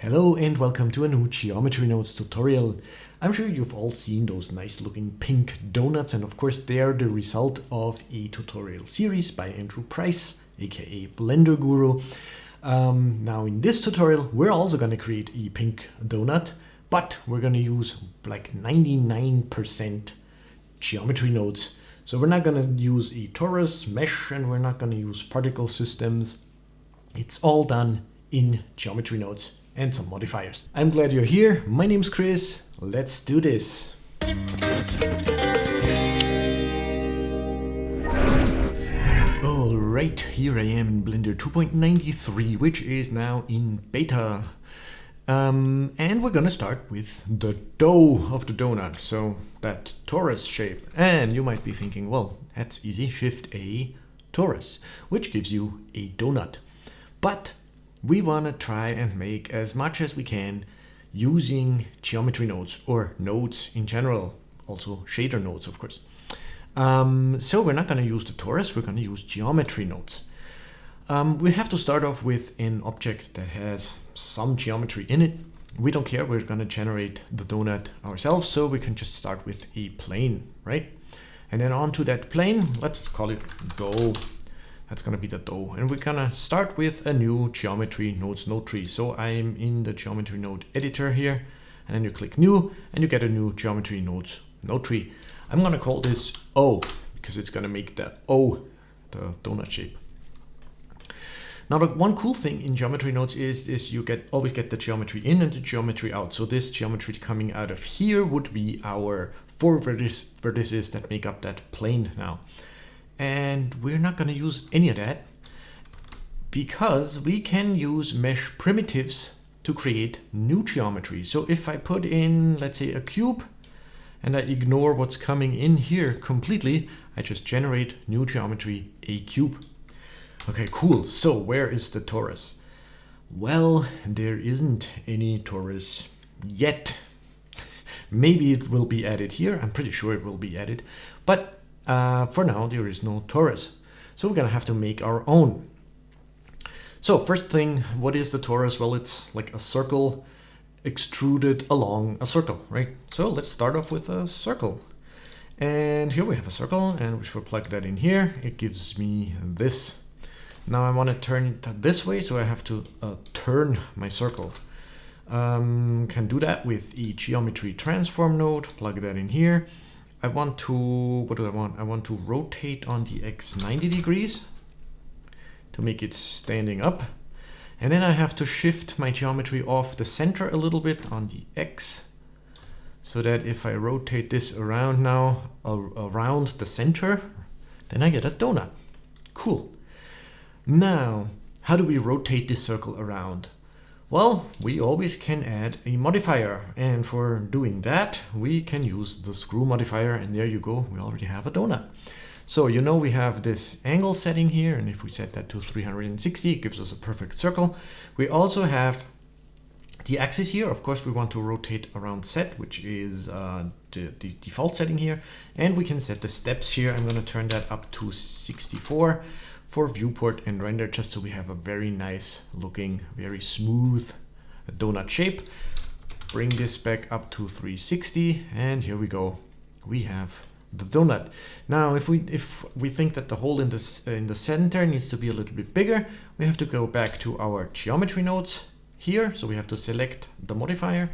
Hello and welcome to a new Geometry Nodes tutorial. I'm sure you've all seen those nice looking pink donuts, and of course they are the result of a tutorial series by Andrew Price, aka Blender Guru. Now in this tutorial we're also going to create a pink donut, but we're going to use like 99% geometry nodes. So we're not going to use a torus mesh and we're not going to use particle systems. It's all done in geometry nodes and some modifiers. I'm glad you're here. My name's Chris. Let's do this. Alright, here I am in Blender 2.93, which is now in beta. And we're gonna start with the dough of the donut, so that torus shape. And you might be thinking, well, that's easy, Shift A, torus, which gives you a donut. But we want to try and make as much as we can using geometry nodes or nodes in general, also shader nodes, of course. So we're not going to use the torus, we're going to use geometry nodes. We have to start off with an object that has some geometry in it. We don't care, we're going to generate the donut ourselves, so we can just start with a plane, right? And then onto that plane, let's call it dough. That's going to be the dough. And we're going to start with a new geometry nodes node tree. So I'm in the geometry node editor here, and then you click new and you get a new geometry nodes node tree. I'm going to call this O because it's going to make the O, the donut shape. Now, the one cool thing in geometry nodes is you always get the geometry in and the geometry out. So this geometry coming out of here would be our four vertices that make up that plane now. And we're not going to use any of that because we can use mesh primitives to create new geometry. So if I put in, let's say, a cube and I ignore what's coming in here completely, I just generate new geometry, a cube. Okay, cool. So where is the torus? Well, there isn't any torus yet. Maybe it will be added here. I'm pretty sure it will be added, but for now, there is no torus. So we're going to have to make our own. So first thing, what is the torus? Well, it's like a circle extruded along a circle, right? So let's start off with a circle. And here we have a circle, and if we plug that in here, it gives me this. Now I want to turn it this way, so I have to turn my circle. Can do that with a geometry transform node, plug that in here. I want to, what do I want? I want to rotate on the X 90 degrees to make it standing up. And then I have to shift my geometry off the center a little bit on the X, so that if I rotate this around now, around the center, then I get a donut. Cool. Now, how do we rotate this circle around? Well, we always can add a modifier, and for doing that we can use the screw modifier, and there you go, we already have a donut. So you know we have this angle setting here, and if we set that to 360 it gives us a perfect circle. We also have the axis here. Of course we want to rotate around set, which is the default setting here, and we can set the steps here. I'm going to turn that up to 64 for viewport and render, just so we have a very nice looking, very smooth donut shape. Bring this back up to 360, and here we go. We have the donut. Now, if we think that the hole in the center needs to be a little bit bigger, we have to go back to our geometry nodes here. So we have to select the modifier,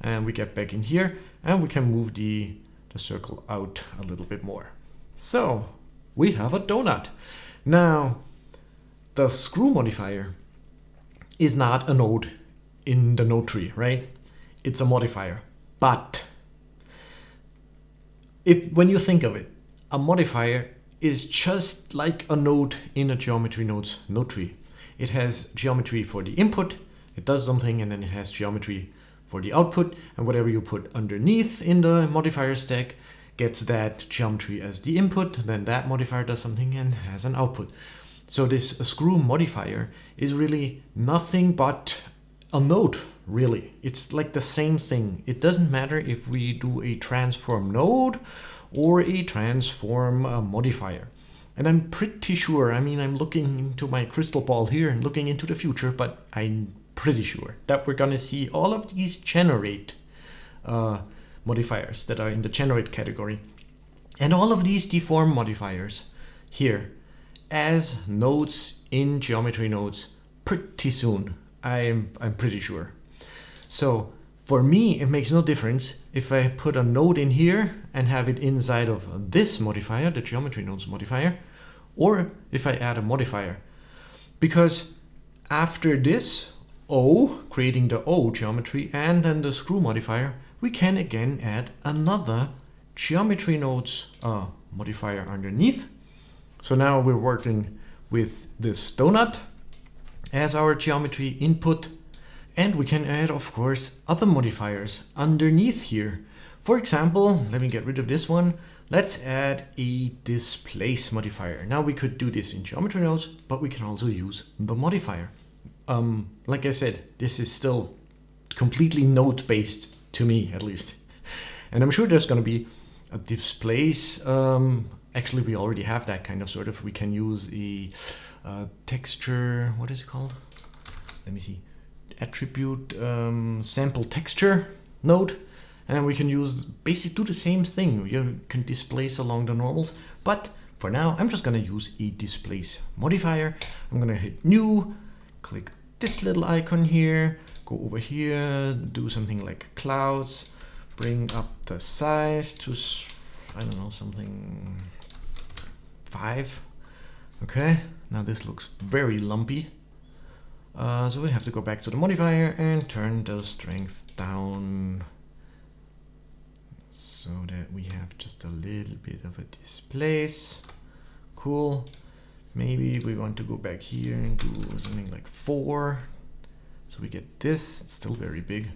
and we get back in here, and we can move the circle out a little bit more. So we have a donut. Now, the screw modifier is not a node in the node tree, right? It's a modifier. But when you think of it, a modifier is just like a node in a geometry nodes node tree. It has geometry for the input, it does something, and then it has geometry for the output, and whatever you put underneath in the modifier stack gets that geometry as the input, then that modifier does something and has an output. So this screw modifier is really nothing but a node, really. It's like the same thing. It doesn't matter if we do a transform node or a transform modifier. And I'm pretty sure, I mean, I'm looking into my crystal ball here and looking into the future, but I pretty sure that we're gonna see all of these generate modifiers that are in the generate category, and all of these deform modifiers here as nodes in geometry nodes pretty soon. I'm pretty sure. So for me, it makes no difference if I put a node in here and have it inside of this modifier, the geometry nodes modifier, or if I add a modifier. Because after this O, creating the O geometry, and then the screw modifier, we can again add another geometry nodes modifier underneath. So now we're working with this donut as our geometry input. And we can add, of course, other modifiers underneath here. For example, let me get rid of this one. Let's add a displace modifier. Now we could do this in geometry nodes, but we can also use the modifier. Like I said, this is still completely node-based to me, at least. And I'm sure there's going to be a displace. Actually, we already have that kind of sort of. We can use a texture. What is it called? Let me see. Attribute sample texture node, and then we can use basically do the same thing. You can displace along the normals, but for now I'm just going to use a displace modifier. I'm going to hit new, click this little icon here, go over here, do something like clouds, bring up the size to, I don't know, something 5. Okay, now this looks very lumpy. So we have to go back to the modifier and turn the strength down so that we have just a little bit of a displace. Cool. Maybe we want to go back here and do something like 4. So we get this. It's still very big.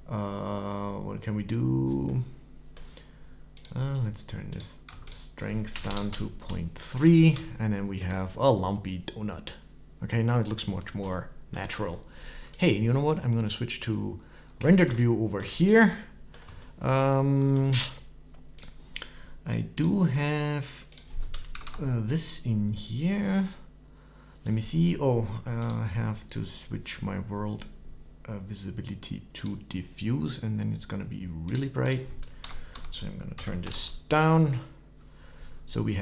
What can we do? Let's turn this strength down to 0.3, and then we have a lumpy donut. Okay, now it looks much more natural. Hey, you know what? I'm going to switch to rendered view over here. I do have this in here. Let me see. Oh, I have to switch my world visibility to diffuse, and then it's going to be really bright. So I'm going to turn this down. So we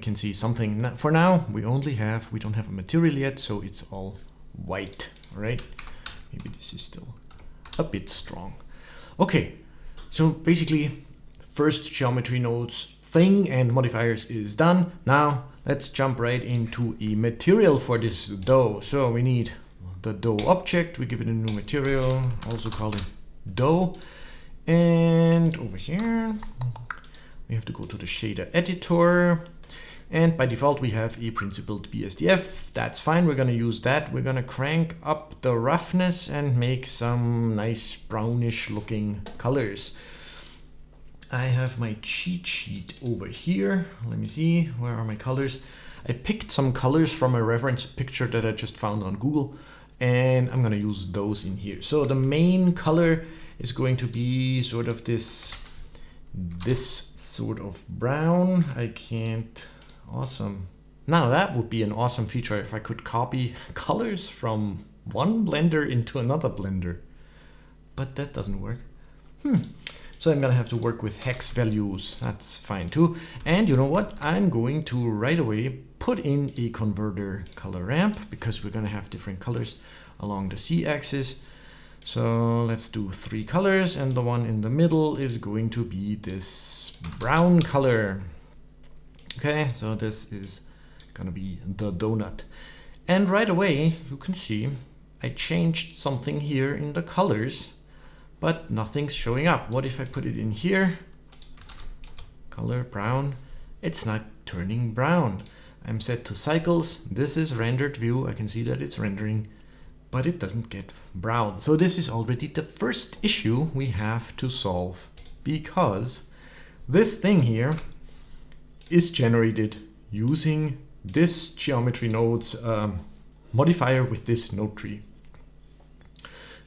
can see something. For now, we don't have a material yet, so it's all white, all right? Maybe this is still a bit strong. Okay, so basically, first geometry nodes thing and modifiers is done. Now, let's jump right into a material for this dough. So we need the dough object. We give it a new material, also call it dough. And over here, we have to go to the shader editor. And by default, we have a principled BSDF. That's fine. We're going to use that. We're going to crank up the roughness and make some nice brownish looking colors. I have my cheat sheet over here. Let me see. Where are my colors? I picked some colors from a reference picture that I just found on Google, and I'm going to use those in here. So the main color is going to be sort of this sort of brown. I can't. Awesome. Now that would be an awesome feature if I could copy colors from one blender into another blender. But that doesn't work. So I'm gonna have to work with hex values. That's fine too. And you know what? I'm going to right away put in a converter color ramp because we're gonna have different colors along the Z-axis. So let's do 3 colors, and the one in the middle is going to be this brown color. Okay, so this is gonna be the donut. And right away, you can see I changed something here in the colors, but nothing's showing up. What if I put it in here? Color brown. It's not turning brown. I'm set to cycles. This is rendered view. I can see that it's rendering, but it doesn't get brown. So this is already the first issue we have to solve, because this thing here is generated using this geometry nodes modifier with this node tree.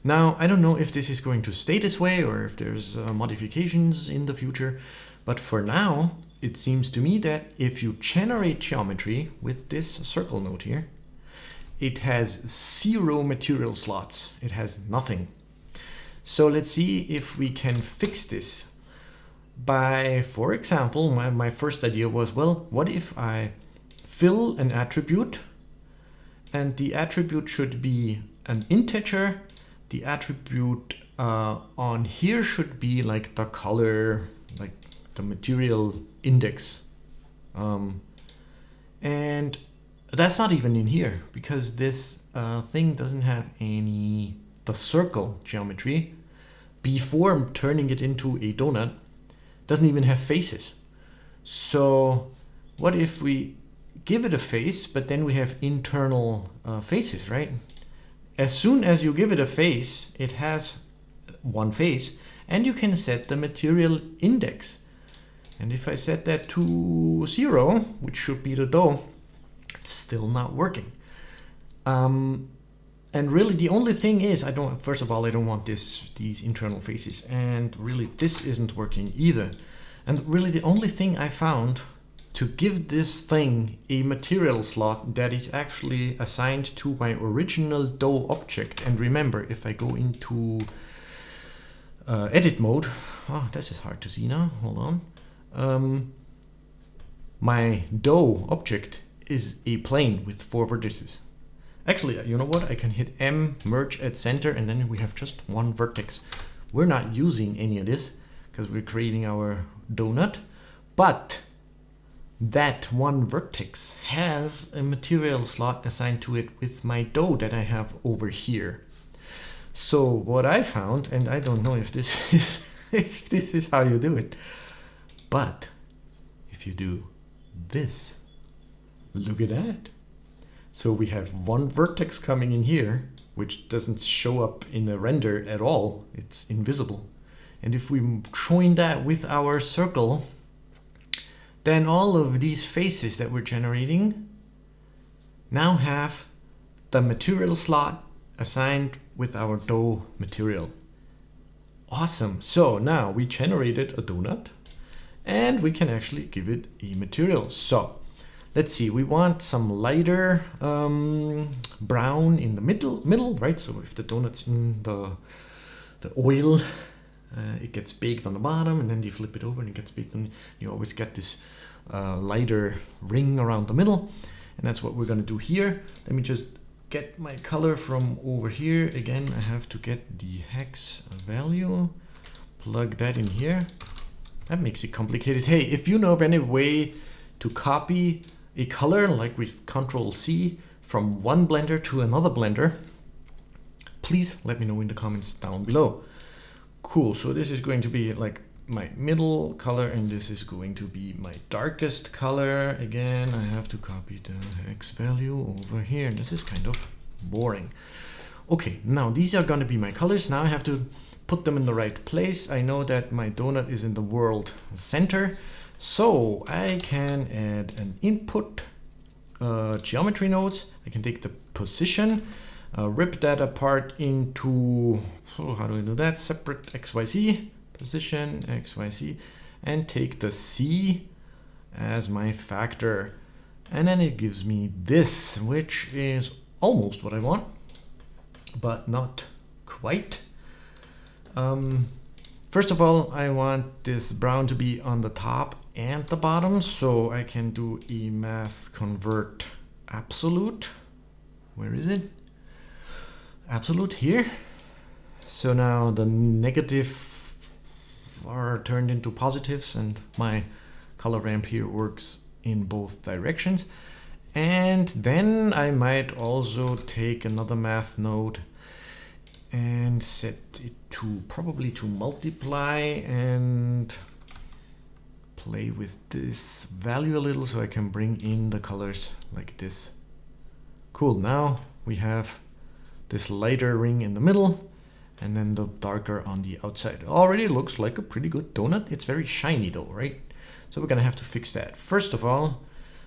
Now, I don't know if this is going to stay this way or if there's modifications in the future, but for now, it seems to me that if you generate geometry with this circle node here, it has 0 material slots. It has nothing. So let's see if we can fix this by, for example, my first idea was, well, what if I fill an attribute, and the attribute should be an integer. The attribute on here should be like the color, like the material index. And that's not even in here because this thing doesn't have the circle geometry. Before turning it into a donut, doesn't even have faces. So what if we give it a face, but then we have internal faces, right? As soon as you give it a face, it has one face, and you can set the material index. And if I set that to 0, which should be the dough, it's still not working. And really the only thing is, first of all, I don't want these internal faces, and really this isn't working either. And really the only thing I found to give this thing a material slot that is actually assigned to my original dough object. And remember, if I go into edit mode, oh, this is hard to see now, hold on. My dough object is a plane with 4 vertices. Actually, you know what? I can hit M, merge at center, and then we have just one vertex. We're not using any of this because we're creating our donut, but that one vertex has a material slot assigned to it with my dough that I have over here. So what I found, and I don't know if this is if this is how you do it, but if you do this, look at that. So we have one vertex coming in here, which doesn't show up in the render at all. It's invisible. And if we join that with our circle, then all of these faces that we're generating now have the material slot assigned with our dough material. Awesome. So now we generated a donut and we can actually give it a material. So let's see, we want some lighter brown in the middle, right? So if the donut's in the oil, it gets baked on the bottom, and then you flip it over and it gets baked on. You always get this lighter ring around the middle, and that's what we're going to do here. Let me just get my color from over here. Again, I have to get the hex value, plug that in here. That makes it complicated. Hey, if you know of any way to copy a color like with Control-C from one blender to another blender, please let me know in the comments down below. Cool, so this is going to be like my middle color, and this is going to be my darkest color. Again, I have to copy the hex value over here, and this is kind of boring. Okay, now these are going to be my colors. Now I have to put them in the right place. I know that my donut is in the world center, so I can add an input geometry nodes. I can take the position, rip that apart into, how do I do that? Separate XYZ, position, XYZ, and take the C as my factor. And then it gives me this, which is almost what I want, but not quite. First of all, I want this brown to be on the top and the bottom, so I can do a math convert absolute. Where is it? Absolute here. So now the negative are turned into positives, and my color ramp here works in both directions. And then I might also take another math node and set it to probably to multiply and play with this value a little so I can bring in the colors like this. Cool, now we have this lighter ring in the middle and then the darker on the outside. Already looks like a pretty good donut. It's very shiny though, right? So we're gonna have to fix that. First of all,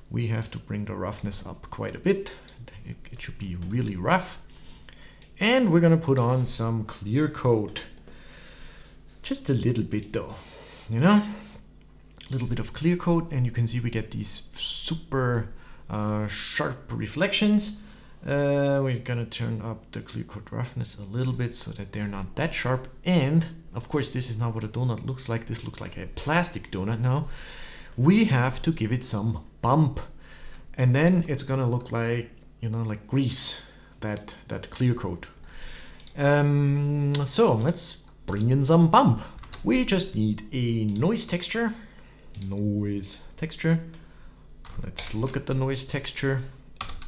we have to bring the roughness up quite a bit. It should be really rough. And we're gonna put on some clear coat. Just a little bit though, you know? A little bit of clear coat, and you can see we get these super sharp reflections. We're gonna turn up the clear coat roughness a little bit so that they're not that sharp. And of course, this is not what a donut looks like. This looks like a plastic donut now. We have to give it some bump, and then it's gonna look like, you know, like grease, that clear coat. So let's bring in some bump. We just need a noise texture. Noise texture. Let's look at the noise texture.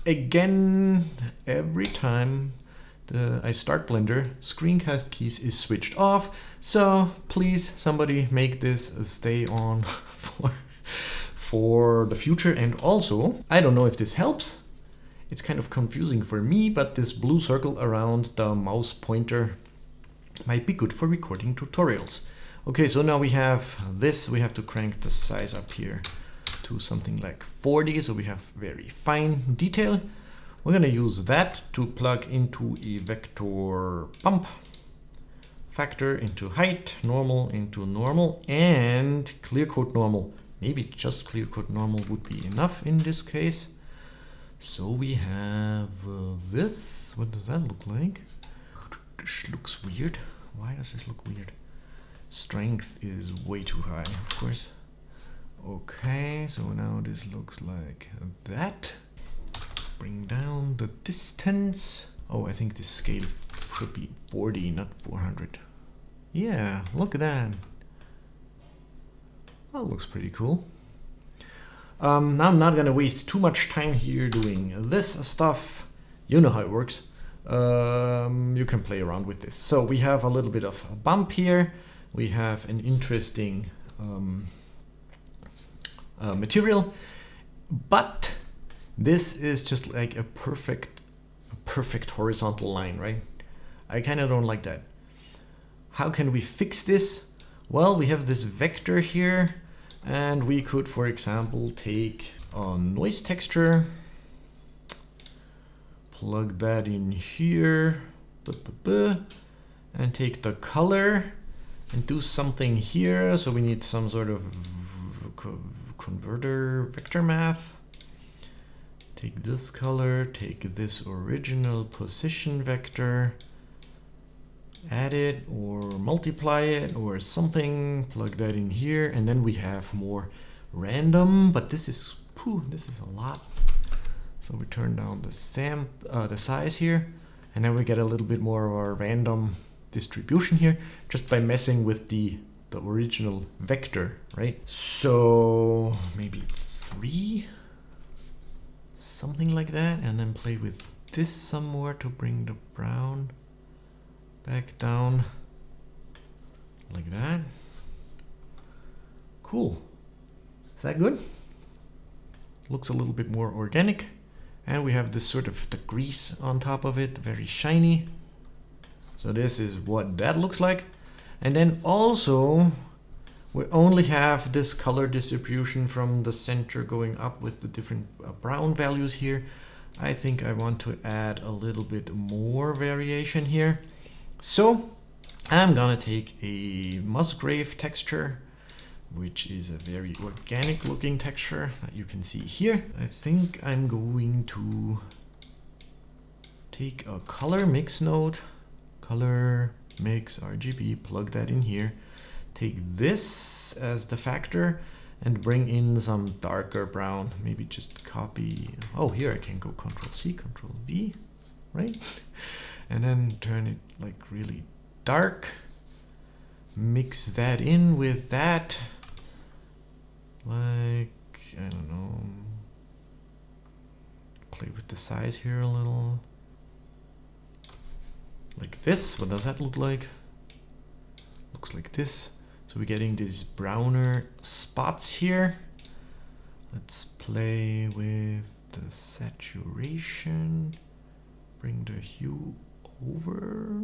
Again, every time I start Blender, screencast keys is switched off. So please, somebody make this stay on for the future. And also, I don't know if this helps. It's kind of confusing for me, but this blue circle around the mouse pointer might be good for recording tutorials. Okay, so now we have this. We have to crank the size up here to something like 40, so we have very fine detail. We're gonna use that to plug into a vector bump, factor into height, normal into normal, and clear coat normal. Maybe just clear coat normal would be enough in this case. So we have this. What does that look like? This looks weird. Why does this look weird? Strength is way too high, of course. Okay, so now this looks like that. Bring down the distance. Oh, I think this scale should be 40, not 400. Yeah, look at that. That looks pretty cool. Now I'm not gonna waste too much time here doing this stuff. You know how it works. You can play around with this. So we have a little bit of a bump here. We have an interesting material, but this is just like a perfect horizontal line, right? I kind of don't like that. How can we fix this? Well, we have this vector here, and we could, for example, take a noise texture, plug that in here, and take the color and do something here. So we need some sort of converter vector math. Take this color, take this original position vector, add it or multiply it or something, plug that in here, and then we have more random, but this is a lot. So we turn down the size here, and then we get a little bit more of our random distribution here just by messing with the original vector, right? So maybe 3, something like that, and then play with this some more to bring the brown back down like that. Cool. Is that good? Looks a little bit more organic, and we have this sort of the grease on top of it, very shiny. So this is what that looks like. And then also we only have this color distribution from the center going up with the different brown values here. I think I want to add a little bit more variation here. So I'm gonna take a Musgrave texture, which is a very organic looking texture that you can see here. I think I'm going to take a color mix node, color mix RGB, plug that in here, take this as the factor and bring in some darker brown, maybe just copy. Oh, here I can go Control-C, Control-V, right? And then turn it like really dark, mix that in with that, like, I don't know, play with the size here a little, like this. What does that look like? Looks like this. So we're getting these browner spots here. Let's play with the saturation, bring the hue over.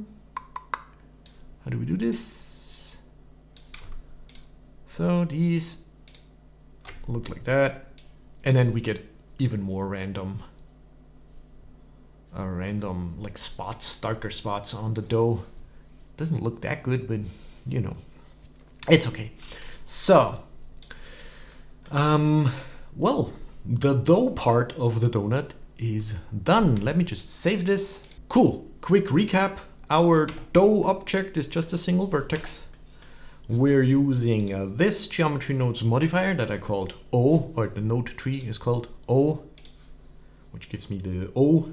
How do we do this? So these look like that, and then we get even more random like spots, darker spots on the dough. Doesn't look that good, but you know, it's okay. So well, the dough part of the donut is done. Let me just save this. Cool, quick recap. Our dough object is just a single vertex. We're using this geometry nodes modifier that I called O, or the node tree is called O, which gives me the O.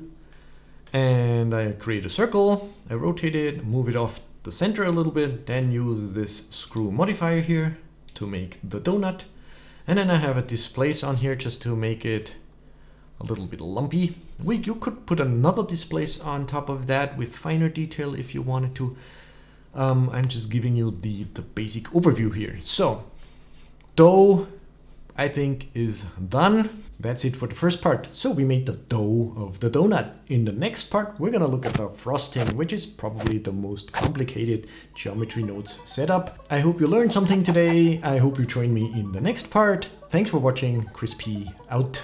And I create a circle, I rotate it, move it off the center a little bit, then use this screw modifier here to make the donut. And then I have a displace on here just to make it a little bit lumpy. You could put another displace on top of that with finer detail if you wanted to. I'm just giving you the basic overview here. So, dough, I think, is done. That's it for the first part. So we made the dough of the donut. In the next part, we're gonna look at the frosting, which is probably the most complicated geometry nodes setup. I hope you learned something today. I hope you join me in the next part. Thanks for watching. Crispy out.